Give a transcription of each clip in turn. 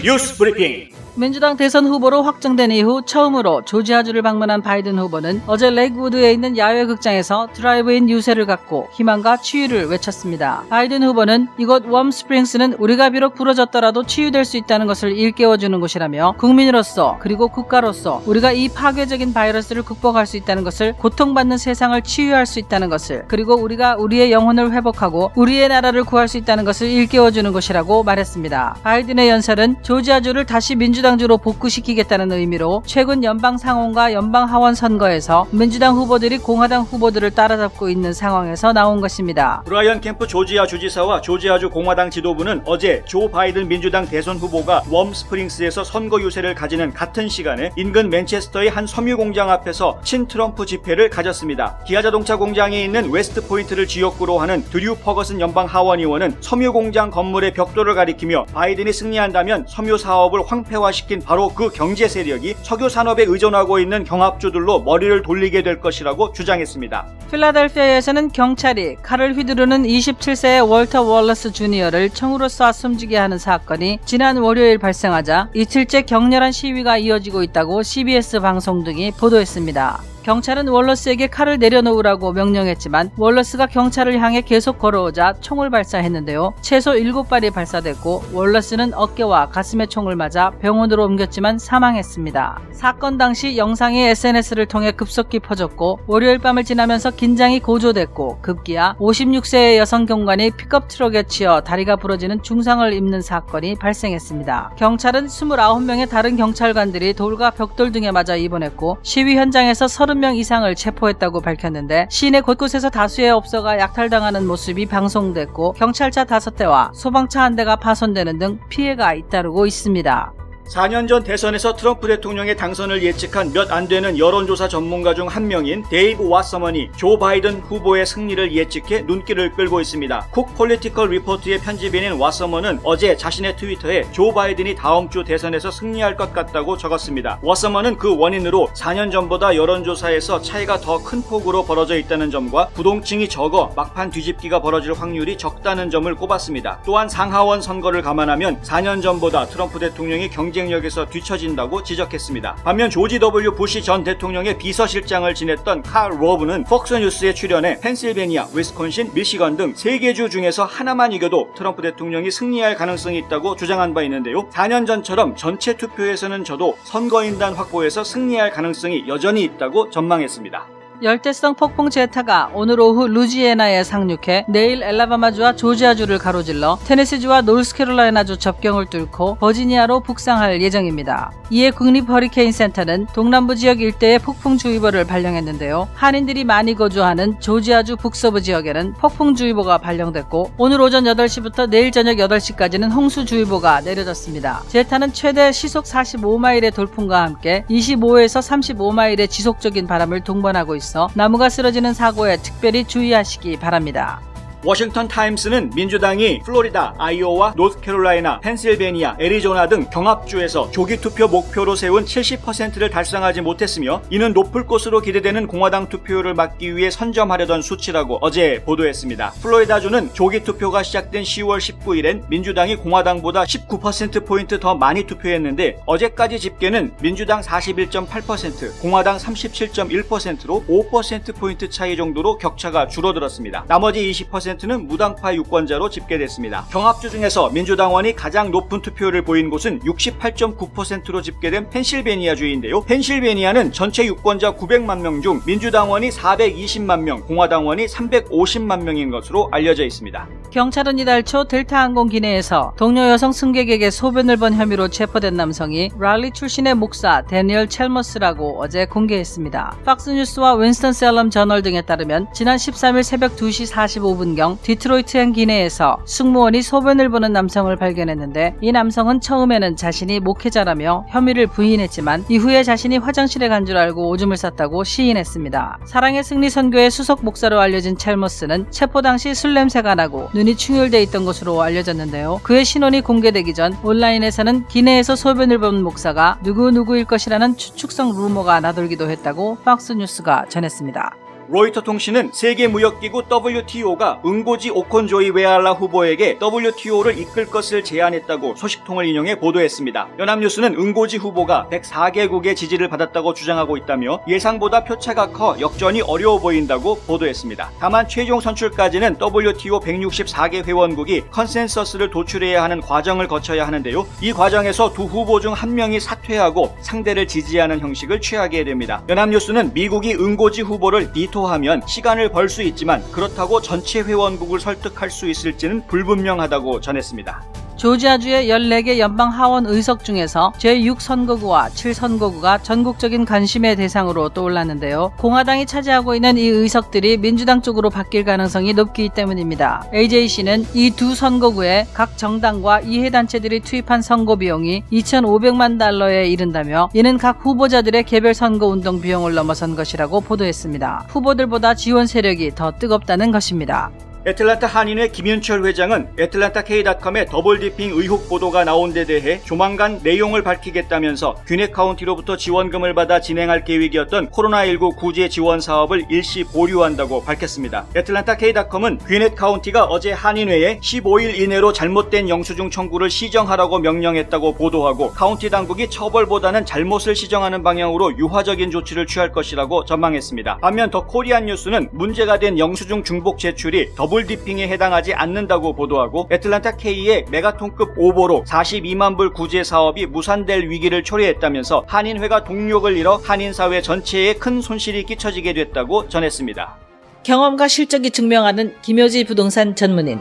뉴스 브리핑. 민주당 대선 후보로 확정된 이후 처음으로 조지아주를 방문한 바이든 후보는 어제 레이크우드에 있는 야외 극장에서 드라이브인 유세를 갖고 희망과 치유를 외쳤습니다. 바이든 후보는 이곳 웜스프링스는 우리가 비록 부러졌더라도 치유될 수 있다는 것을 일깨워주는 곳이라며 국민으로서 그리고 국가로서 우리가 이 파괴적인 바이러스를 극복할 수 있다는 것을, 고통받는 세상을 치유할 수 있다는 것을, 그리고 우리가 우리의 영혼을 회복하고 우리의 나라를 구할 수 있다는 것을 일깨워주는 곳이라고 말했습니다. 바이든의 연설은 조지아주를 다시 민주당주로 복구시키겠다는 의미로 최근 연방 상원과 연방 하원 선거에서 민주당 후보들이 공화당 후보들을 따라잡고 있는 상황에서 나온 것입니다. 브라이언 캠프 조지아 주지사와 조지아주 공화당 지도부는 어제 조 바이든 민주당 대선 후보가 웜스프링스에서 선거 유세를 가지는 같은 시간에 인근 맨체스터의 한 섬유 공장 앞에서 친트럼프 집회를 가졌습니다. 기아 자동차 공장이 있는 웨스트 포인트를 지역구로 하는 드류 퍼거슨 연방 하원 의원은 섬유 공장 건물의 벽돌을 가리키며 바이든이 승리한다면 섬유 사업을 황폐화시킨 바로 그 경제 세력이 석유 산업에 의존하고 있는 경합주들로 머리를 돌리게 될 것이라고 주장했습니다. 필라델피아에서는 경찰이 칼을 휘두르는 27세의 월터 월러스 주니어를 총으로 쏴 숨지게 하는 사건이 지난 월요일 발생하자 이틀째 격렬한 시위가 이어지고 있다고 CBS 방송 등이 보도했습니다. 경찰은 월러스에게 칼을 내려놓으라고 명령했지만 월러스가 경찰을 향해 계속 걸어오자 총을 발사했는데요. 최소 7발이 발사됐고 월러스는 어깨와 가슴에 총을 맞아 병원으로 옮겼지만 사망했습니다. 사건 당시 영상이 SNS를 통해 급속히 퍼졌고 월요일 밤을 지나면서 긴장이 고조됐고 급기야 56세의 여성 경관이 픽업 트럭에 치여 다리가 부러지는 중상을 입는 사건이 발생했습니다. 경찰은 29명의 다른 경찰관들이 돌과 벽돌 등에 맞아 입원했고 시위 현장에서 30명 이상을 체포했다고 밝혔는데 시내 곳곳에서 다수의 업소가 약탈당하는 모습이 방송됐고 경찰차 5대와 소방차 1대가 파손되는 등 피해가 잇따르고 있습니다. 4년 전 대선에서 트럼프 대통령의 당선을 예측한 몇 안 되는 여론조사 전문가 중 한 명인 데이브 왓서먼이 조 바이든 후보의 승리를 예측해 눈길을 끌고 있습니다. 쿡 폴리티컬 리포트의 편집인인 왓서먼은 어제 자신의 트위터에 조 바이든이 다음 주 대선에서 승리할 것 같다고 적었습니다. 왓서먼은 그 원인으로 4년 전보다 여론조사에서 차이가 더 큰 폭으로 벌어져 있다는 점과 부동층이 적어 막판 뒤집기가 벌어질 확률이 적다는 점을 꼽았습니다. 또한 상하원 선거를 감안하면 4년 전보다 트럼프 대통령이 경쟁력에서 뒤처진다고 지적했습니다. 반면 조지 W. 부시 전 대통령의 비서실장을 지냈던 칼 로브는 폭스뉴스에 출연해 펜실베니아, 위스콘신, 미시건 등 3개 주 중에서 하나만 이겨도 트럼프 대통령이 승리할 가능성이 있다고 주장한 바 있는데요. 4년 전처럼 전체 투표에서는 져도 선거인단 확보에서 승리할 가능성이 여전히 있다고 전망했습니다. 열대성 폭풍 제타가 오늘 오후 루지애나에 상륙해 내일 엘라바마주와 조지아주를 가로질러 테네시주와 노스캐롤라이나주 접경을 뚫고 버지니아로 북상할 예정입니다. 이에 국립 허리케인 센터는 동남부 지역 일대에 폭풍주의보를 발령했는데요. 한인들이 많이 거주하는 조지아주 북서부 지역에는 폭풍주의보가 발령됐고 오늘 오전 8시부터 내일 저녁 8시까지는 홍수주의보가 내려졌습니다. 제타는 최대 시속 45마일의 돌풍과 함께 25에서 35마일의 지속적인 바람을 동반하고 있습니다. 나무가 쓰러지는 사고에 특별히 주의하시기 바랍니다. 워싱턴 타임스는 민주당이 플로리다, 아이오와, 노스캐롤라이나, 펜실베니아, 애리조나 등 경합주에서 조기 투표 목표로 세운 70%를 달성하지 못했으며 이는 높을 것으로 기대되는 공화당 투표율을 막기 위해 선점하려던 수치라고 어제 보도했습니다. 플로리다주는 조기 투표가 시작된 10월 19일엔 민주당이 공화당보다 19%포인트 더 많이 투표했는데 어제까지 집계는 민주당 41.8%, 공화당 37.1%로 5%포인트 차이 정도로 격차가 줄어들었습니다. 나머지 20%는 무당파 유권자로 집계됐습니다. 경합주 중에서 민주당원이 가장 높은 투표율을 보인 곳은 68.9%로 집계된 펜실베니아주인데요. 펜실베니아는 전체 유권자 900만 명 중 민주당원이 420만 명, 공화당원이 350만 명인 것으로 알려져 있습니다. 경찰은 이달 초 델타 항공 기내에서 동료 여성 승객에게 소변을 본 혐의로 체포된 남성이 랄리 출신의 목사 데니얼 첼머스라고 어제 공개했습니다. 팍스뉴스와 윈스턴셀럼 저널 등에 따르면 지난 13일 새벽 2시 45분경 디트로이트행 기내에서 승무원이 소변을 보는 남성을 발견했는데 이 남성은 처음에는 자신이 목회자라며 혐의를 부인했지만 이후에 자신이 화장실에 간 줄 알고 오줌을 쌌다고 시인했습니다. 사랑의 승리 선교의 수석 목사로 알려진 첼머스는 체포 당시 술 냄새가 나고 눈이 충혈돼 있던 것으로 알려졌는데요. 그의 신원이 공개되기 전 온라인에서는 기내에서 소변을 본 목사가 누구누구일 것이라는 추측성 루머가 나돌기도 했다고 팍스뉴스가 전했습니다. 로이터 통신은 세계무역기구 WTO가 응고지 오콘조이웨알라 후보에게 WTO를 이끌 것을 제안했다고 소식통을 인용해 보도했습니다. 연합뉴스는 응고지 후보가 104개국의 지지를 받았다고 주장하고 있다며 예상보다 표차가 커 역전이 어려워 보인다고 보도했습니다. 다만 최종 선출까지는 WTO 164개 회원국이 컨센서스를 도출해야 하는 과정을 거쳐야 하는데요. 이 과정에서 두 후보 중 한 명이 사퇴하고 상대를 지지하는 형식을 취하게 됩니다. 연합뉴스는 미국이 응고지 후보를 비토하면 시간을 벌 수 있지만 그렇다고 전체 회원국을 설득할 수 있을지는 불분명하다고 전했습니다. 조지아주의 14개 연방 하원 의석 중에서 제6선거구와 7선거구가 전국적인 관심의 대상으로 떠올랐는데요. 공화당이 차지하고 있는 이 의석들이 민주당 쪽으로 바뀔 가능성이 높기 때문입니다. AJC는 이 두 선거구에 각 정당과 이해단체들이 투입한 선거 비용이 2,500만 달러에 이른다며 이는 각 후보자들의 개별 선거 운동 비용을 넘어선 것이라고 보도했습니다. 후보들보다 지원 세력이 더 뜨겁다는 것입니다. 애틀랜타 한인회 김윤철 회장은 애틀랜타 K.com의 더블디핑 의혹 보도가 나온 데 대해 조만간 내용을 밝히겠다면서 귀넷 카운티로부터 지원금을 받아 진행할 계획이었던 코로나19 구제 지원 사업을 일시 보류한다고 밝혔습니다. 애틀랜타 K.com은 귀넷 카운티가 어제 한인회에 15일 이내로 잘못된 영수증 청구를 시정하라고 명령했다고 보도하고 카운티 당국이 처벌보다는 잘못을 시정하는 방향으로 유화적인 조치를 취할 것이라고 전망했습니다. 반면 더 코리안 뉴스는 문제가 된 영수증 중복 제출이 더블디핑에 해당하지 않는다고 보도하고 애틀랜타 K의 메가톤급 오보로 42만 불 구제 사업이 무산될 위기를 초래했다면서 한인회가 동력을 잃어 한인사회 전체에 큰 손실이 끼쳐지게 됐다고 전했습니다. 경험과 실적이 증명하는 김효지 부동산 전문인.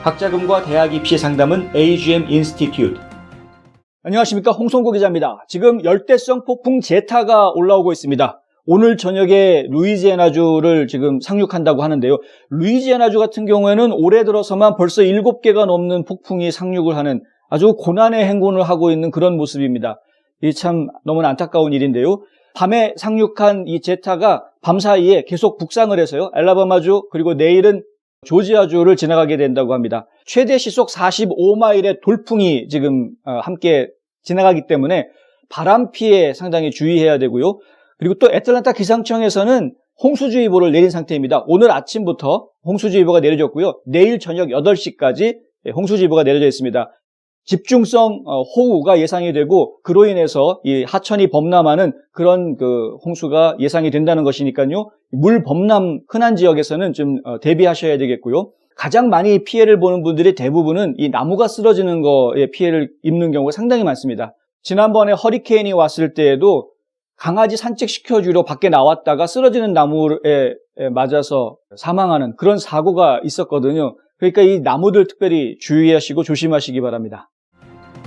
학자금과 대학 입시 상담은 AGM 인스티튜트. 안녕하십니까, 홍성구 기자입니다. 지금 열대성 폭풍 제타가 올라오고 있습니다. 오늘 저녁에 루이지애나주를 지금 상륙한다고 하는데요. 루이지애나주 같은 경우에는 올해 들어서만 벌써 7개가 넘는 폭풍이 상륙을 하는 아주 고난의 행군을 하고 있는 그런 모습입니다. 이 참 너무나 안타까운 일인데요. 밤에 상륙한 이 제타가 밤사이에 계속 북상을 해서요. 알라바마주 그리고 내일은 조지아주를 지나가게 된다고 합니다. 최대 시속 45마일의 돌풍이 지금 함께 지나가기 때문에 바람 피해 상당히 주의해야 되고요. 그리고 또 애틀랜타 기상청에서는 홍수주의보를 내린 상태입니다. 오늘 아침부터 홍수주의보가 내려졌고요. 내일 저녁 8시까지 홍수주의보가 내려져 있습니다. 집중성 호우가 예상이 되고 그로 인해서 이 하천이 범람하는 그런 홍수가 예상이 된다는 것이니까요. 물 범람 흔한 지역에서는 좀 대비하셔야 되겠고요. 가장 많이 피해를 보는 분들이 대부분은 이 나무가 쓰러지는 거에 피해를 입는 경우가 상당히 많습니다. 지난번에 허리케인이 왔을 때에도 강아지 산책시켜주러 밖에 나왔다가 쓰러지는 나무에 맞아서 사망하는 그런 사고가 있었거든요. 그러니까 이 나무들 특별히 주의하시고 조심하시기 바랍니다.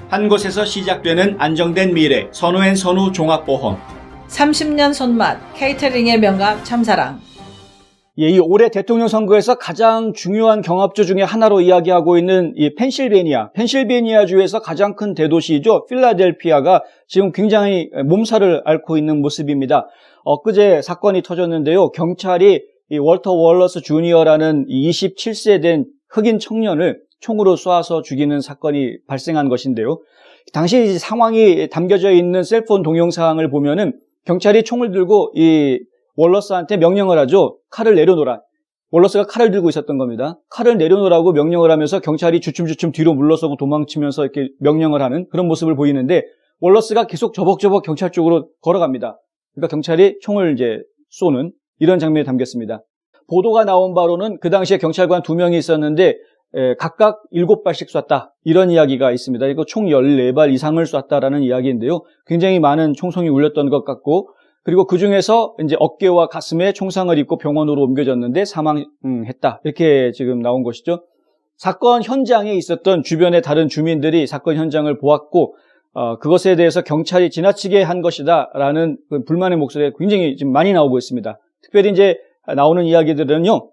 한 곳에서 시작되는 안정된 미래, 선우앤선우 종합보험. 30년 손맛, 케이터링의 명가 참사랑. 예, 이 올해 대통령 선거에서 가장 중요한 경합주 중에 하나로 이야기하고 있는 이 펜실베니아주에서 가장 큰 대도시이죠. 필라델피아가 지금 굉장히 몸살을 앓고 있는 모습입니다. 엊그제 사건이 터졌는데요. 경찰이 이 월터 월러스 주니어라는 27세 된 흑인 청년을 총으로 쏴서 죽이는 사건이 발생한 것인데요. 당시 상황이 담겨져 있는 셀폰 동영상을 보면은 경찰이 총을 들고 이 월러스한테 명령을 하죠. 칼을 내려놓으라. 월러스가 칼을 들고 있었던 겁니다. 칼을 내려놓으라고 명령을 하면서 경찰이 주춤주춤 뒤로 물러서고 도망치면서 이렇게 명령을 하는 그런 모습을 보이는데 월러스가 계속 저벅저벅 경찰 쪽으로 걸어갑니다. 그러니까 경찰이 총을 이제 쏘는 이런 장면이 담겼습니다. 보도가 나온 바로는 그 당시에 경찰관 2명이 있었는데 각각 7발씩 쐈다. 이런 이야기가 있습니다. 이거 총 14발 이상을 쐈다라는 이야기인데요. 굉장히 많은 총성이 울렸던 것 같고 그리고 그 중에서 이제 어깨와 가슴에 총상을 입고 병원으로 옮겨졌는데 사망했다. 이렇게 지금 나온 것이죠. 사건 현장에 있었던 주변의 다른 주민들이 사건 현장을 보았고, 그것에 대해서 경찰이 지나치게 한 것이다라는 그 불만의 목소리가 굉장히 지금 많이 나오고 있습니다. 특별히 이제 나오는 이야기들은요,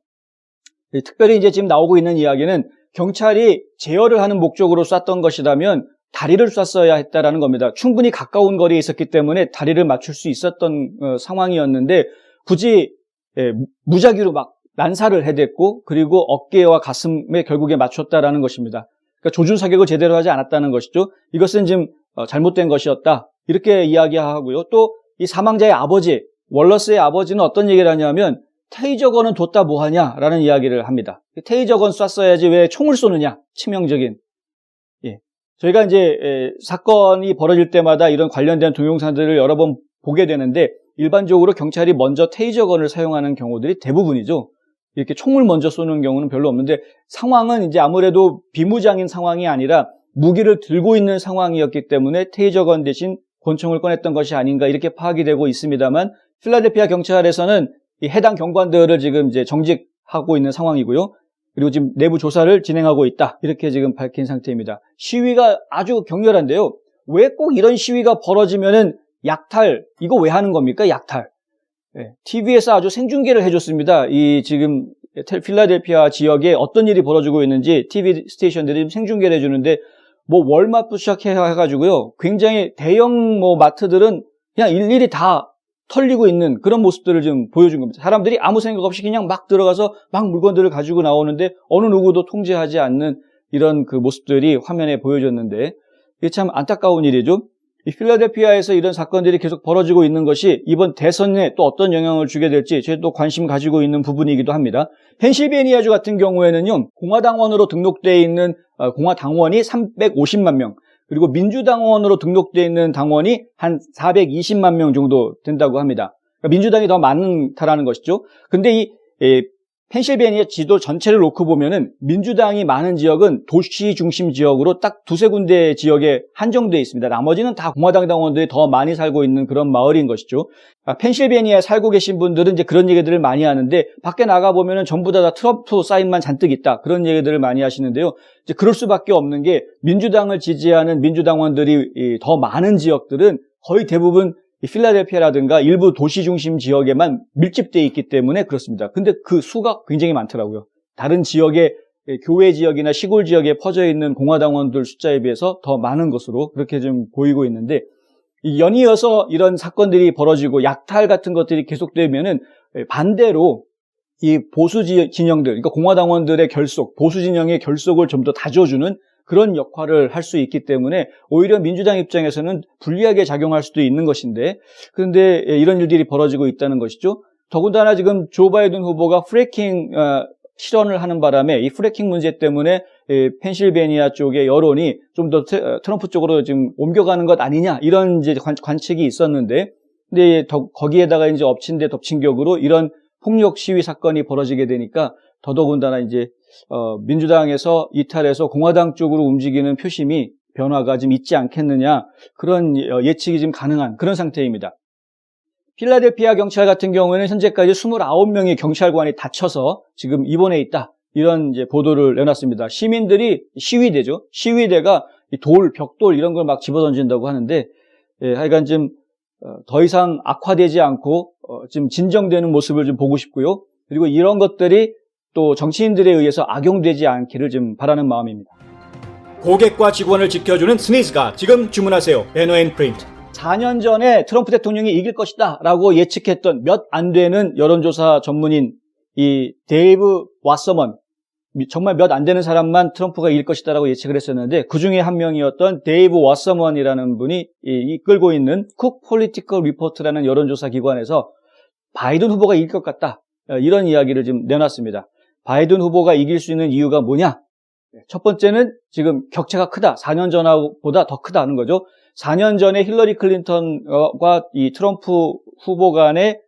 특별히 이제 지금 나오고 있는 이야기는 경찰이 제어를 하는 목적으로 쐈던 것이라면 다리를 쐈어야 했다라는 겁니다. 충분히 가까운 거리에 있었기 때문에 다리를 맞출 수 있었던 상황이었는데 굳이 무작위로 막 난사를 해댔고 그리고 어깨와 가슴에 결국에 맞췄다라는 것입니다. 그러니까 조준 사격을 제대로 하지 않았다는 것이죠. 이것은 지금 잘못된 것이었다. 이렇게 이야기하고요. 또 이 사망자의 아버지, 월러스의 아버지는 어떤 얘기를 하냐면 테이저건은 뒀다 뭐하냐라는 이야기를 합니다. 테이저건 쐈어야지 왜 총을 쏘느냐, 치명적인. 예. 저희가 이제 사건이 벌어질 때마다 이런 관련된 동영상들을 여러 번 보게 되는데 일반적으로 경찰이 먼저 테이저건을 사용하는 경우들이 대부분이죠. 이렇게 총을 먼저 쏘는 경우는 별로 없는데 상황은 이제 아무래도 비무장인 상황이 아니라 무기를 들고 있는 상황이었기 때문에 테이저건 대신 권총을 꺼냈던 것이 아닌가 이렇게 파악이 되고 있습니다만 필라델피아 경찰에서는 이 해당 경관들을 지금 이제 정직하고 있는 상황이고요. 그리고 지금 내부 조사를 진행하고 있다. 이렇게 지금 밝힌 상태입니다. 시위가 아주 격렬한데요. 왜 꼭 이런 시위가 벌어지면은 약탈, 이거 왜 하는 겁니까? 약탈. 네, TV에서 아주 생중계를 해줬습니다. 이 지금 필라델피아 지역에 어떤 일이 벌어지고 있는지 TV 스테이션들이 생중계를 해주는데 뭐 월마트 시작해가지고요. 굉장히 대형 뭐 마트들은 그냥 일일이 다 털리고 있는 그런 모습들을 좀 보여준 겁니다. 사람들이 아무 생각 없이 그냥 막 들어가서 막 물건들을 가지고 나오는데 어느 누구도 통제하지 않는 이런 그 모습들이 화면에 보여졌는데 이게 참 안타까운 일이죠. 이 필라델피아에서 이런 사건들이 계속 벌어지고 있는 것이 이번 대선에 또 어떤 영향을 주게 될지 저희 또 관심 가지고 있는 부분이기도 합니다. 펜실베니아주 같은 경우에는요, 공화당원으로 등록되어 있는 공화당원이 350만 명, 그리고 민주당원으로 등록되어 있는 당원이 한 420만 명 정도 된다고 합니다. 그러니까 민주당이 더 많다라는 것이죠. 근데 이 펜실베니아 지도 전체를 놓고 보면은 민주당이 많은 지역은 도시 중심 지역으로 딱 두세 군데 지역에 한정되어 있습니다. 나머지는 다 공화당 당원들이 더 많이 살고 있는 그런 마을인 것이죠. 펜실베니아에 살고 계신 분들은 이제 그런 얘기들을 많이 하는데 밖에 나가 보면은 전부 다 트럼프 사인만 잔뜩 있다. 그런 얘기들을 많이 하시는데요. 이제 그럴 수밖에 없는 게 민주당을 지지하는 민주당원들이 더 많은 지역들은 거의 대부분 이 필라델피아라든가 일부 도시 중심 지역에만 밀집되어 있기 때문에 그렇습니다. 근데 그 수가 굉장히 많더라고요. 다른 지역에 교외 지역이나 시골 지역에 퍼져 있는 공화당원들 숫자에 비해서 더 많은 것으로 그렇게 좀 보이고 있는데 연이어서 이런 사건들이 벌어지고 약탈 같은 것들이 계속되면은 반대로 이 보수 진영들, 그러니까 공화당원들의 결속, 보수 진영의 결속을 좀 더 다져주는 그런 역할을 할 수 있기 때문에 오히려 민주당 입장에서는 불리하게 작용할 수도 있는 것인데 그런데 이런 일들이 벌어지고 있다는 것이죠. 더군다나 지금 조 바이든 후보가 프래킹 실언을 하는 바람에 이 프래킹 문제 때문에 펜실베니아 쪽의 여론이 좀 더 트럼프 쪽으로 지금 옮겨가는 것 아니냐 이런 이제 관측이 있었는데 근데 거기에다가 이제 엎친 데 덮친 격으로 이런 폭력 시위 사건이 벌어지게 되니까 더더군다나 이제 민주당에서 이탈해서 공화당 쪽으로 움직이는 표심이 변화가 좀 있지 않겠느냐 그런 예측이 지금 가능한 그런 상태입니다. 필라델피아 경찰 같은 경우에는 현재까지 29명의 경찰관이 다쳐서 지금 입원해 있다. 이런 이제 보도를 내놨습니다. 시민들이 시위대죠. 시위대가 돌, 벽돌 이런 걸 막 집어던진다고 하는데 하여간 좀 더 이상 악화되지 않고 좀 진정되는 모습을 좀 보고 싶고요. 그리고 이런 것들이 또 정치인들에 의해서 악용되지 않기를 좀 바라는 마음입니다. 고객과 직원을 지켜주는 스니즈가 지금 주문하세요. NON프린트. 4년 전에 트럼프 대통령이 이길 것이다 라고 예측했던 몇 안 되는 여론조사 전문인 이 데이브 왓서먼, 정말 몇 안 되는 사람만 트럼프가 이길 것이다 라고 예측을 했었는데 그 중에 한 명이었던 데이브 왓서먼이라는 분이 이끌고 있는 쿡 폴리티컬 리포트라는 여론조사 기관에서 바이든 후보가 이길 것 같다 이런 이야기를 지금 내놨습니다. 바이든 후보가 이길 수 있는 이유가 뭐냐? 첫 번째는 지금 격차가 크다. 4년 전보다 더 크다는 거죠. 4년 전에 힐러리 클린턴과 이 트럼프 후보 간의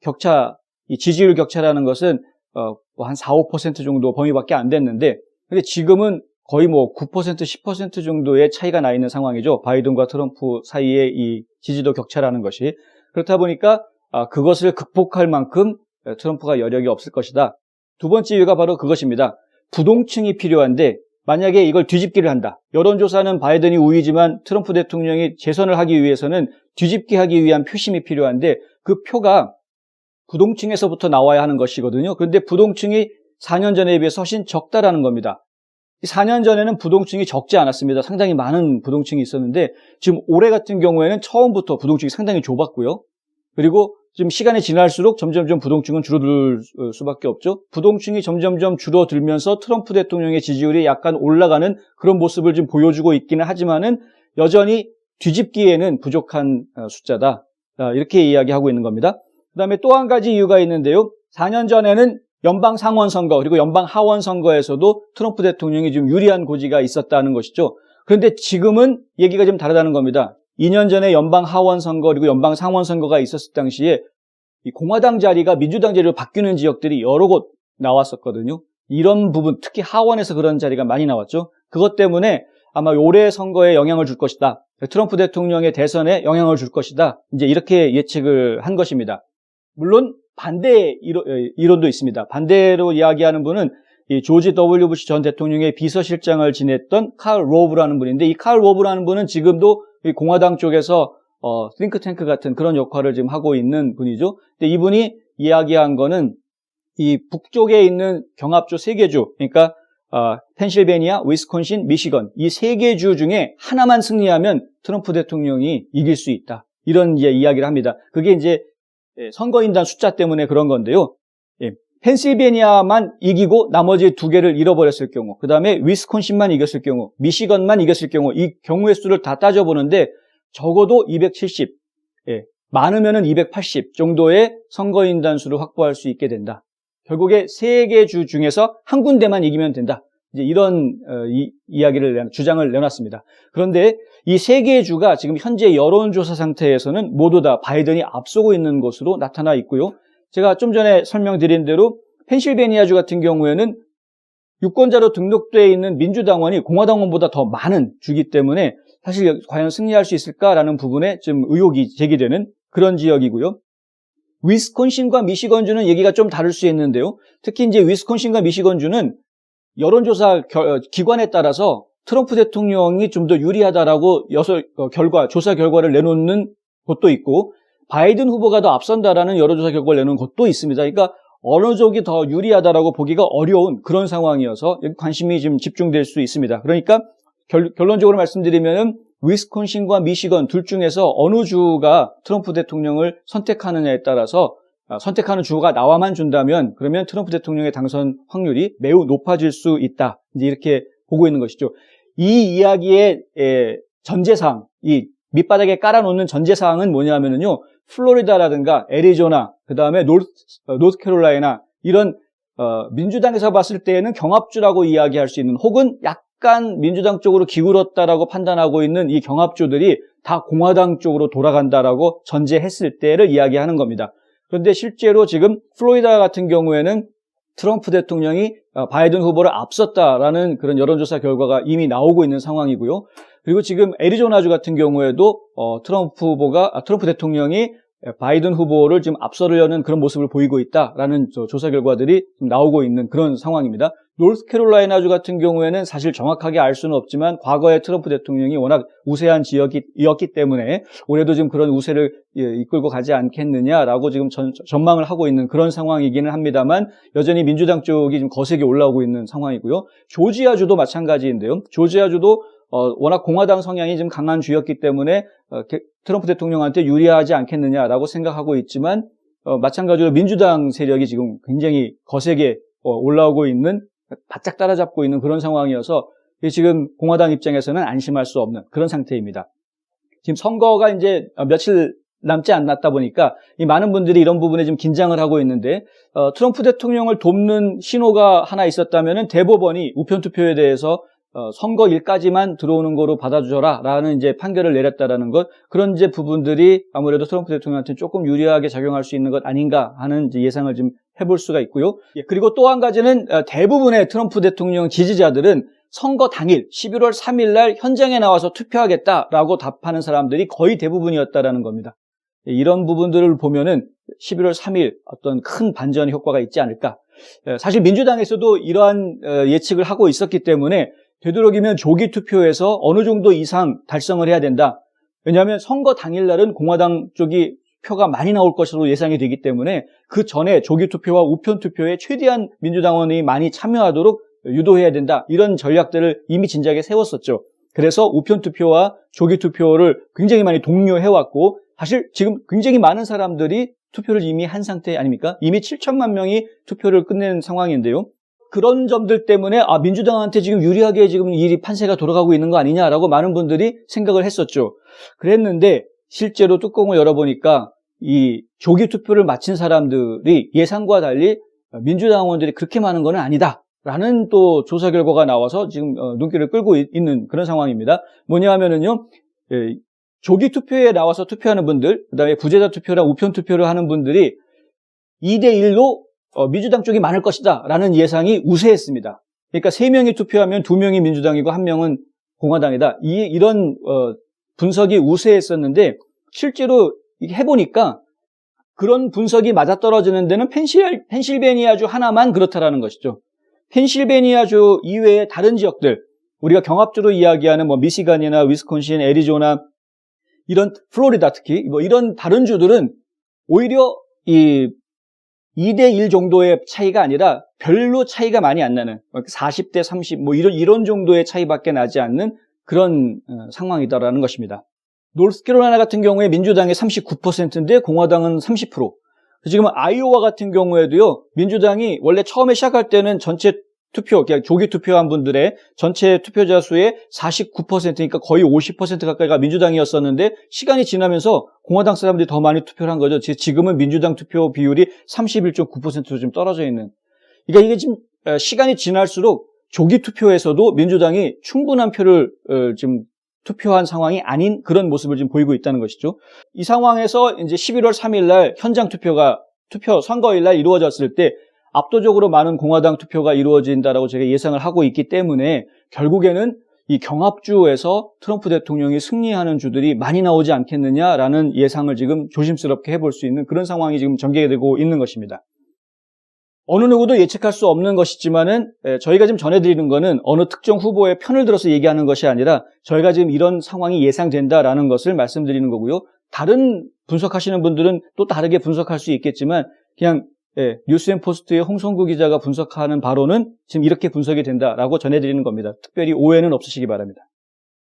격차, 이 지지율 격차라는 것은 한 4, 5% 정도 범위밖에 안 됐는데, 근데 지금은 거의 뭐 9%, 10% 정도의 차이가 나 있는 상황이죠. 바이든과 트럼프 사이의 이 지지도 격차라는 것이. 그렇다 보니까 그것을 극복할 만큼 트럼프가 여력이 없을 것이다. 두 번째 이유가 바로 그것입니다. 부동층이 필요한데 만약에 이걸 뒤집기를 한다. 여론조사는 바이든이 우위지만 트럼프 대통령이 재선을 하기 위해서는 뒤집기 하기 위한 표심이 필요한데 그 표가 부동층에서부터 나와야 하는 것이거든요. 그런데 부동층이 4년 전에 비해서 훨씬 적다라는 겁니다. 4년 전에는 부동층이 적지 않았습니다. 상당히 많은 부동층이 있었는데 지금 올해 같은 경우에는 처음부터 부동층이 상당히 좁았고요. 그리고 지금 시간이 지날수록 점점점 부동층은 줄어들 수밖에 없죠. 부동층이 점점점 줄어들면서 트럼프 대통령의 지지율이 약간 올라가는 그런 모습을 좀 보여주고 있기는 하지만은 여전히 뒤집기에는 부족한 숫자다. 이렇게 이야기하고 있는 겁니다. 그다음에 또 한 가지 이유가 있는데요. 4년 전에는 연방 상원 선거 그리고 연방 하원 선거에서도 트럼프 대통령이 좀 유리한 고지가 있었다는 것이죠. 그런데 지금은 얘기가 좀 다르다는 겁니다. 2년 전에 연방 하원 선거 그리고 연방 상원 선거가 있었을 당시에 이 공화당 자리가 민주당 자리로 바뀌는 지역들이 여러 곳 나왔었거든요. 이런 부분, 특히 하원에서 그런 자리가 많이 나왔죠. 그것 때문에 아마 올해 선거에 영향을 줄 것이다. 트럼프 대통령의 대선에 영향을 줄 것이다. 이제 이렇게 예측을 한 것입니다. 물론 반대 이론도 있습니다. 반대로 이야기하는 분은 이 조지 W. 부시 전 대통령의 비서실장을 지냈던 칼 로브라는 분인데, 이 칼 로브라는 분은 지금도 이 공화당 쪽에서 싱크탱크 같은 그런 역할을 지금 하고 있는 분이죠. 근데 이분이 이야기한 거는 이 북쪽에 있는 경합주 3개 주, 그러니까 펜실베니아, 위스콘신, 미시건 이 3개 주 중에 하나만 승리하면 트럼프 대통령이 이길 수 있다. 이런 이야기를 합니다. 그게 이제 선거인단 숫자 때문에 그런 건데요. 펜실베니아만 이기고 나머지 2개를 잃어버렸을 경우, 그 다음에 위스콘신만 이겼을 경우, 미시건만 이겼을 경우, 이 경우의 수를 다 따져보는데 적어도 270, 많으면은 280 정도의 선거인단 수를 확보할 수 있게 된다. 결국에 3개 주 중에서 한 군데만 이기면 된다. 이제 이런 주장을 내놨습니다. 그런데 이 3개의 주가 지금 현재 여론조사 상태에서는 모두 다 바이든이 앞서고 있는 것으로 나타나 있고요. 제가 좀 전에 설명드린 대로 펜실베니아주 같은 경우에는 유권자로 등록되어 있는 민주당원이 공화당원보다 더 많은 주기 때문에 사실 과연 승리할 수 있을까라는 부분에 좀 의혹이 제기되는 그런 지역이고요. 위스콘신과 미시건주는 얘기가 좀 다를 수 있는데요. 특히 이제 위스콘신과 미시건주는 여론조사 기관에 따라서 트럼프 대통령이 좀 더 유리하다라고 조사 결과를 내놓는 곳도 있고, 바이든 후보가 더 앞선다라는 여론조사 결과를 내놓은 곳도 있습니다. 그러니까 어느 쪽이 더 유리하다라고 보기가 어려운 그런 상황이어서 관심이 좀 집중될 수 있습니다. 그러니까 결론적으로 말씀드리면 위스콘신과 미시건 둘 중에서 어느 주가 트럼프 대통령을 선택하느냐에 따라서 선택하는 주가 나와만 준다면 그러면 트럼프 대통령의 당선 확률이 매우 높아질 수 있다. 이제 이렇게 보고 있는 것이죠. 이 이야기의 전제사항, 이 밑바닥에 깔아놓는 전제사항은 뭐냐면요. 플로리다라든가 애리조나, 그 다음에 노스캐롤라이나 이런 민주당에서 봤을 때에는 경합주라고 이야기할 수 있는, 혹은 약간 민주당 쪽으로 기울었다라고 판단하고 있는 이 경합주들이 다 공화당 쪽으로 돌아간다라고 전제했을 때를 이야기하는 겁니다. 그런데 실제로 지금 플로리다 같은 경우에는 트럼프 대통령이 바이든 후보를 앞섰다라는 그런 여론조사 결과가 이미 나오고 있는 상황이고요. 그리고 지금 애리조나주 같은 경우에도 트럼프 대통령이 바이든 후보를 지금 앞서려는 그런 모습을 보이고 있다라는 조사 결과들이 나오고 있는 그런 상황입니다. 노스캐롤라이나주 같은 경우에는 사실 정확하게 알 수는 없지만 과거에 트럼프 대통령이 워낙 우세한 지역이었기 때문에 올해도 지금 그런 우세를 이끌고 가지 않겠느냐라고 지금 전망을 하고 있는 그런 상황이기는 합니다만, 여전히 민주당 쪽이 지금 거세게 올라오고 있는 상황이고요. 조지아주도 마찬가지인데요. 조지아주도 워낙 공화당 성향이 좀 강한 주였기 때문에 트럼프 대통령한테 유리하지 않겠느냐라고 생각하고 있지만, 마찬가지로 민주당 세력이 지금 굉장히 거세게 올라오고 있는, 바짝 따라잡고 있는 그런 상황이어서 지금 공화당 입장에서는 안심할 수 없는 그런 상태입니다. 지금 선거가 이제 며칠 남지 않았다 보니까 이 많은 분들이 이런 부분에 좀 긴장을 하고 있는데, 트럼프 대통령을 돕는 신호가 하나 있었다면은 대법원이 우편 투표에 대해서 선거일까지만 들어오는 거로 받아주셔라라는 이제 판결을 내렸다라는 것, 그런 이제 부분들이 아무래도 트럼프 대통령한테 조금 유리하게 작용할 수 있는 것 아닌가 하는 이제 예상을 좀 해볼 수가 있고요. 그리고 또 한 가지는 대부분의 트럼프 대통령 지지자들은 선거 당일 11월 3일 날 현장에 나와서 투표하겠다라고 답하는 사람들이 거의 대부분이었다라는 겁니다. 이런 부분들을 보면은 11월 3일 어떤 큰 반전 효과가 있지 않을까. 사실 민주당에서도 이러한 예측을 하고 있었기 때문에 되도록이면 조기 투표에서 어느 정도 이상 달성을 해야 된다. 왜냐하면 선거 당일날은 공화당 쪽이 표가 많이 나올 것으로 예상이 되기 때문에 그 전에 조기 투표와 우편 투표에 최대한 민주당원이 많이 참여하도록 유도해야 된다. 이런 전략들을 이미 진작에 세웠었죠. 그래서 우편 투표와 조기 투표를 굉장히 많이 독려해왔고, 사실 지금 굉장히 많은 사람들이 투표를 이미 한 상태 아닙니까? 이미 7천만 명이 투표를 끝낸 상황인데요. 그런 점들 때문에 민주당한테 지금 유리하게 지금 이 판세가 돌아가고 있는 거 아니냐라고 많은 분들이 생각을 했었죠. 그랬는데 실제로 뚜껑을 열어보니까 이 조기 투표를 마친 사람들이 예상과 달리 민주당 의원들이 그렇게 많은 건 아니다라는 또 조사 결과가 나와서 지금 눈길을 끌고 있는 그런 상황입니다. 뭐냐 하면은요, 조기 투표에 나와서 투표하는 분들, 그다음에 부재자 투표랑 우편 투표를 하는 분들이 2대1로 민주당 쪽이 많을 것이다라는 예상이 우세했습니다. 그러니까 3명이 투표하면 2명이 민주당이고 1명은 공화당이다. 이런 분석이 우세했었는데 실제로 해보니까 그런 분석이 맞아떨어지는 데는 펜실베니아주 하나만 그렇다라는 것이죠. 펜실베니아주 이외의 다른 지역들, 우리가 경합주로 이야기하는 뭐 미시간이나 위스콘신, 애리조나, 이런 플로리다 특히 뭐 이런 다른 주들은 오히려 이 2대1 정도의 차이가 아니라 별로 차이가 많이 안 나는 40대 30 뭐 이런 정도의 차이밖에 나지 않는 그런 상황이다라는 것입니다. 노스캐롤라이나 같은 경우에 민주당이 39%인데 공화당은 30%. 지금 아이오와 같은 경우에도요, 민주당이 원래 처음에 시작할 때는 전체 투표, 그냥 조기 투표한 분들의 전체 투표자 수의 49%니까 거의 50% 가까이가 민주당이었었는데 시간이 지나면서 공화당 사람들이 더 많이 투표를 한 거죠. 지금은 민주당 투표 비율이 31.9%로 좀 떨어져 있는. 그러니까 이게 지금 시간이 지날수록 조기 투표에서도 민주당이 충분한 표를 지금 투표한 상황이 아닌 그런 모습을 지금 보이고 있다는 것이죠. 이 상황에서 이제 11월 3일 날 현장 선거일 날 이루어졌을 때 압도적으로 많은 공화당 투표가 이루어진다라고 제가 예상을 하고 있기 때문에 결국에는 이 경합주에서 트럼프 대통령이 승리하는 주들이 많이 나오지 않겠느냐라는 예상을 지금 조심스럽게 해볼 수 있는 그런 상황이 지금 전개되고 있는 것입니다. 어느 누구도 예측할 수 없는 것이지만은 저희가 지금 전해드리는 거는 어느 특정 후보의 편을 들어서 얘기하는 것이 아니라 저희가 지금 이런 상황이 예상된다라는 것을 말씀드리는 거고요. 다른 분석하시는 분들은 또 다르게 분석할 수 있겠지만 그냥 뉴스앤포스트의 홍성구 기자가 분석하는 바로는 지금 이렇게 분석이 된다라고 전해드리는 겁니다. 특별히 오해는 없으시기 바랍니다.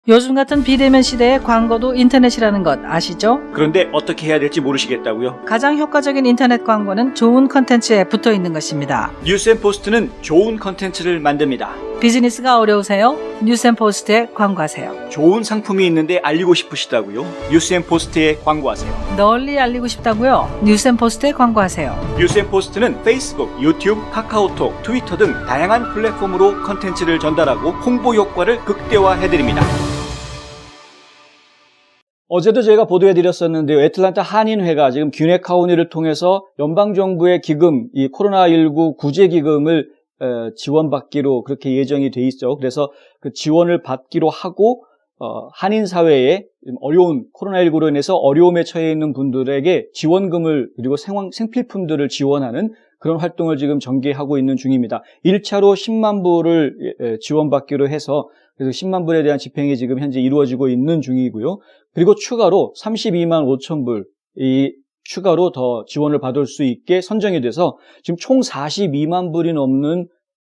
요즘 같은 비대면 시대에 광고도 인터넷이라는 것 아시죠? 그런데 어떻게 해야 될지 모르시겠다고요? 가장 효과적인 인터넷 광고는 좋은 컨텐츠에 붙어 있는 것입니다. 뉴스앤포스트는 좋은 컨텐츠를 만듭니다. 비즈니스가 어려우세요? 뉴스앤포스트에 광고하세요. 좋은 상품이 있는데 알리고 싶으시다고요? 뉴스앤포스트에 광고하세요. 널리 알리고 싶다고요? 뉴스앤포스트에 광고하세요. 뉴스앤포스트는 페이스북, 유튜브, 카카오톡, 트위터 등 다양한 플랫폼으로 컨텐츠를 전달하고 홍보 효과를 극대화해드립니다. 어제도 제가 보도해드렸었는데요. 애틀랜타 한인회가 지금 귀네 카운티를 통해서 연방정부의 기금, 이 코로나19 구제기금을 지원받기로 그렇게 예정이 돼 있죠. 그래서 그 지원을 받기로 하고 한인사회에 어려운 코로나19로 인해서 어려움에 처해 있는 분들에게 지원금을 그리고 생필품들을 지원하는 그런 활동을 지금 전개하고 있는 중입니다. 1차로 10만 불을 지원받기로 해서 그래서 10만 불에 대한 집행이 지금 현재 이루어지고 있는 중이고요. 그리고 추가로 32만 5천 불, 이 추가로 더 지원을 받을 수 있게 선정이 돼서 지금 총 42만 불이 넘는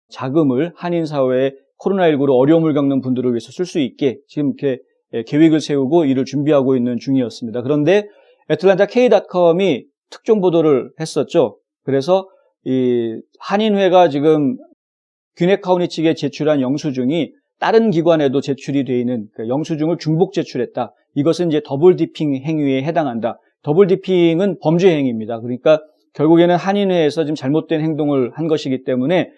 자금을 한인사회에 코로나19로 어려움을 겪는 분들을 위해서 쓸 수 있게 지금 이렇게 계획을 세우고 이를 준비하고 있는 중이었습니다. 그런데 애틀랜타 K.com이 특종 보도를 했었죠. 그래서 이 한인회가 지금 귀네 카운티 측에 제출한 영수증이 다른 기관에도 제출이 되어 있는 영수증을 중복 제출했다. 이것은 이제 더블 디핑 행위에 해당한다. 더블 디핑은 범죄 행위입니다. 그러니까 결국에는 한인회에서 지금 잘못된 행동을 한 것이기 때문에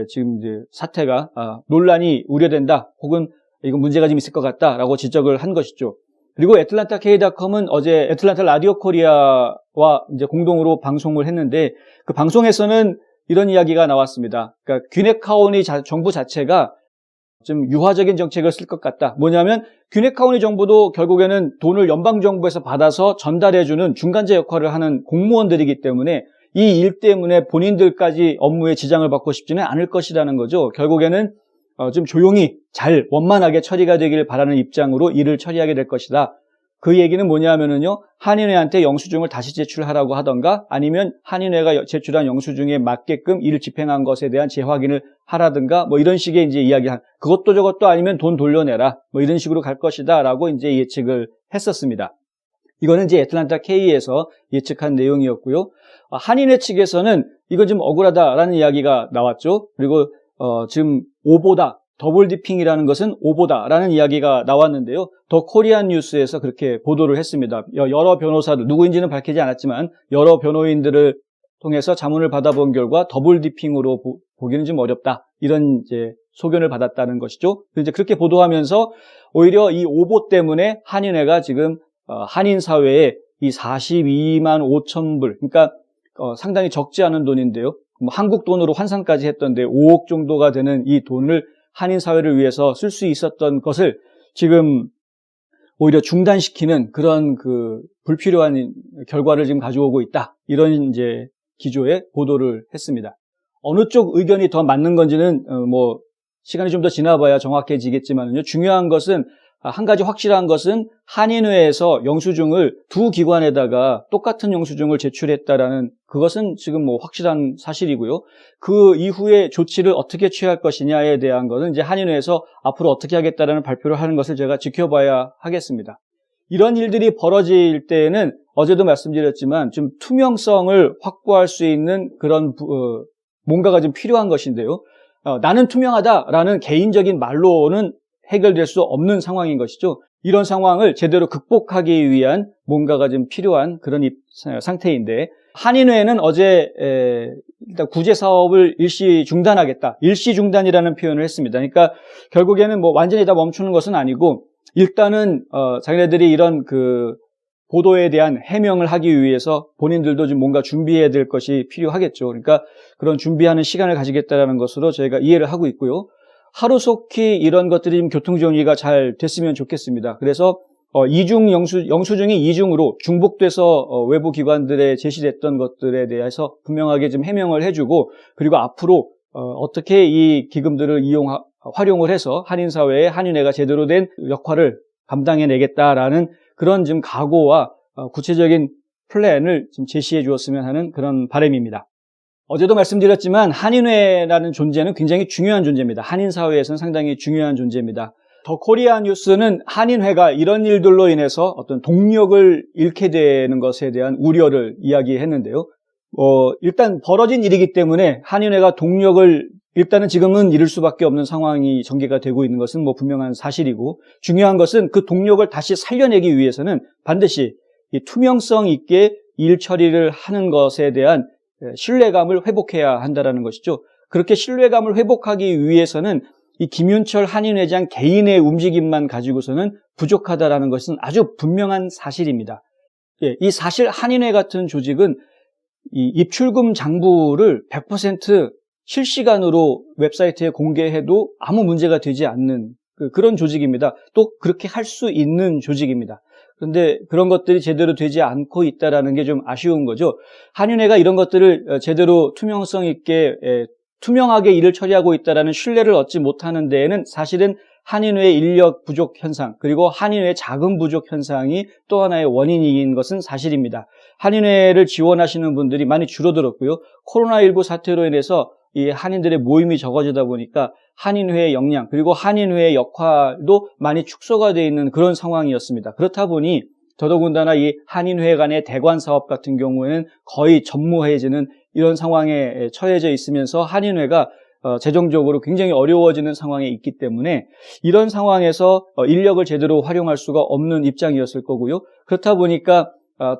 지금 이제 사태가 논란이 우려된다. 혹은 이건 문제가 좀 있을 것 같다라고 지적을 한 것이죠. 그리고 애틀랜타 K.com은 어제 애틀랜타 라디오 코리아와 이제 공동으로 방송을 했는데 그 방송에서는 이런 이야기가 나왔습니다. 그러니까 귀네 카운티 정부 자체가 좀 유화적인 정책을 쓸 것 같다. 뭐냐면 귀네 카운티 정부도 결국에는 돈을 연방정부에서 받아서 전달해주는 중간재 역할을 하는 공무원들이기 때문에 이 일 때문에 본인들까지 업무에 지장을 받고 싶지는 않을 것이라는 거죠. 결국에는 좀 조용히 잘 원만하게 처리가 되길 바라는 입장으로 일을 처리하게 될 것이다. 그 얘기는 뭐냐면은요, 한인회한테 영수증을 다시 제출하라고 하던가 아니면 한인회가 제출한 영수증에 맞게끔 일을 집행한 것에 대한 재확인을 하라든가 뭐 이런 식의 이제 이야기한 그것도 저것도 아니면 돈 돌려내라 뭐 이런 식으로 갈 것이다라고 이제 예측을 했었습니다. 이거는 이제 애틀랜타 K에서 예측한 내용이었고요. 한인회 측에서는 이거 좀 억울하다라는 이야기가 나왔죠. 그리고 지금 오보다 더블 디핑이라는 것은 오보다라는 이야기가 나왔는데요. 더 코리안 뉴스에서 그렇게 보도를 했습니다. 여러 변호사들, 누구인지는 밝히지 않았지만 여러 변호인들을 통해서 자문을 받아본 결과 더블 디핑으로 보기는 좀 어렵다. 이런 이제 소견을 받았다는 것이죠. 이제 그렇게 보도하면서 오히려 이 오보 때문에 한인회가 지금 한인 사회에 이 42만 5천 불, 그러니까 상당히 적지 않은 돈인데요. 뭐 한국 돈으로 환산까지 했던데 5억 정도가 되는 이 돈을 한인 사회를 위해서 쓸 수 있었던 것을 지금 오히려 중단시키는 그런 그 불필요한 결과를 지금 가져오고 있다. 이런 이제 기조의 보도를 했습니다. 어느 쪽 의견이 더 맞는 건지는 뭐 시간이 좀 더 지나봐야 정확해지겠지만요. 중요한 것은 한 가지 확실한 것은 한인회에서 영수증을 두 기관에다가 똑같은 영수증을 제출했다라는 그것은 지금 뭐 확실한 사실이고요. 그 이후에 조치를 어떻게 취할 것이냐에 대한 것은 이제 한인회에서 앞으로 어떻게 하겠다라는 발표를 하는 것을 제가 지켜봐야 하겠습니다. 이런 일들이 벌어질 때에는 어제도 말씀드렸지만 좀 투명성을 확보할 수 있는 그런 뭔가가 좀 필요한 것인데요. 나는 투명하다라는 개인적인 말로는 해결될 수 없는 상황인 것이죠. 이런 상황을 제대로 극복하기 위한 뭔가가 좀 필요한 그런 상태인데 한인회는 어제 일단 구제 사업을 일시 중단하겠다. 일시 중단이라는 표현을 했습니다. 그러니까 결국에는 뭐 완전히 다 멈추는 것은 아니고 일단은 자기네들이 이런 그 보도에 대한 해명을 하기 위해서 본인들도 좀 뭔가 준비해야 될 것이 필요하겠죠. 그러니까 그런 준비하는 시간을 가지겠다라는 것으로 저희가 이해를 하고 있고요. 하루속히 이런 것들이 좀 교통정리가 잘 됐으면 좋겠습니다. 그래서 영수증이 이중으로 중복돼서 외부 기관들에 제시됐던 것들에 대해서 분명하게 좀 해명을 해주고 그리고 앞으로 어떻게 이 기금들을 활용을 해서 한인사회에 한인회가 제대로 된 역할을 감당해내겠다라는 그런 좀 각오와 구체적인 플랜을 좀 제시해 주었으면 하는 그런 바람입니다. 어제도 말씀드렸지만 한인회라는 존재는 굉장히 중요한 존재입니다. 한인사회에서는 상당히 중요한 존재입니다. 더 코리아 뉴스는 한인회가 이런 일들로 인해서 어떤 동력을 잃게 되는 것에 대한 우려를 이야기했는데요. 일단 벌어진 일이기 때문에 한인회가 동력을 일단은 지금은 잃을 수밖에 없는 상황이 전개가 되고 있는 것은 뭐 분명한 사실이고 중요한 것은 그 동력을 다시 살려내기 위해서는 반드시 이 투명성 있게 일 처리를 하는 것에 대한 신뢰감을 회복해야 한다는 것이죠. 그렇게 신뢰감을 회복하기 위해서는 이 김윤철 한인회장 개인의 움직임만 가지고서는 부족하다라는 것은 아주 분명한 사실입니다. 이 사실 한인회 같은 조직은 이 입출금 장부를 100% 실시간으로 웹사이트에 공개해도 아무 문제가 되지 않는 그런 조직입니다. 또 그렇게 할 수 있는 조직입니다. 그런데 그런 것들이 제대로 되지 않고 있다는 게 좀 아쉬운 거죠. 한인회가 이런 것들을 제대로 투명성 있게 투명하게 일을 처리하고 있다는 신뢰를 얻지 못하는 데에는 사실은 한인회의 인력 부족 현상 그리고 한인회의 자금 부족 현상이 또 하나의 원인인 것은 사실입니다. 한인회를 지원하시는 분들이 많이 줄어들었고요. 코로나19 사태로 인해서 이 한인들의 모임이 적어지다 보니까 한인회의 역량 그리고 한인회의 역할도 많이 축소가 되어 있는 그런 상황이었습니다. 그렇다 보니 더더군다나 이 한인회 간의 대관 사업 같은 경우에는 거의 전무해지는 이런 상황에 처해져 있으면서 한인회가 재정적으로 굉장히 어려워지는 상황에 있기 때문에 이런 상황에서 인력을 제대로 활용할 수가 없는 입장이었을 거고요. 그렇다 보니까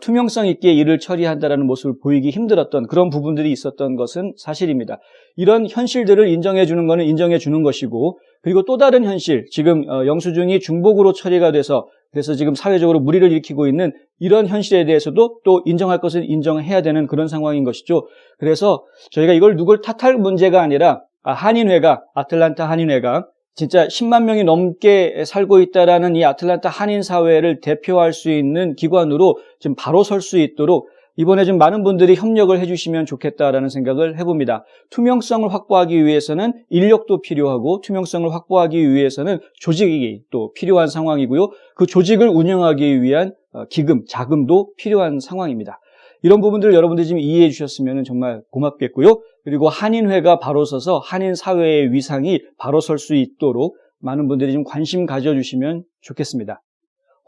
투명성 있게 일을 처리한다는 모습을 보이기 힘들었던 그런 부분들이 있었던 것은 사실입니다. 이런 현실들을 인정해 주는 것은 인정해 주는 것이고 그리고 또 다른 현실, 지금 영수증이 중복으로 처리가 돼서 그래서 지금 사회적으로 무리를 일으키고 있는 이런 현실에 대해서도 또 인정할 것은 인정해야 되는 그런 상황인 것이죠. 그래서 저희가 이걸 누굴 탓할 문제가 아니라 한인회가, 아틀란타 한인회가 진짜 10만 명이 넘게 살고 있다라는 이 아틀란타 한인 사회를 대표할 수 있는 기관으로 지금 바로 설 수 있도록 이번에 좀 많은 분들이 협력을 해주시면 좋겠다라는 생각을 해봅니다. 투명성을 확보하기 위해서는 인력도 필요하고 투명성을 확보하기 위해서는 조직이 또 필요한 상황이고요. 그 조직을 운영하기 위한 기금, 자금도 필요한 상황입니다. 이런 부분들을 여러분들이 좀 이해해 주셨으면 정말 고맙겠고요. 그리고 한인회가 바로 서서 한인 사회의 위상이 바로 설 수 있도록 많은 분들이 좀 관심 가져주시면 좋겠습니다.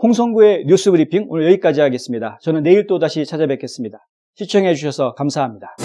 홍성구의 뉴스 브리핑 오늘 여기까지 하겠습니다. 저는 내일 또 다시 찾아뵙겠습니다. 시청해 주셔서 감사합니다.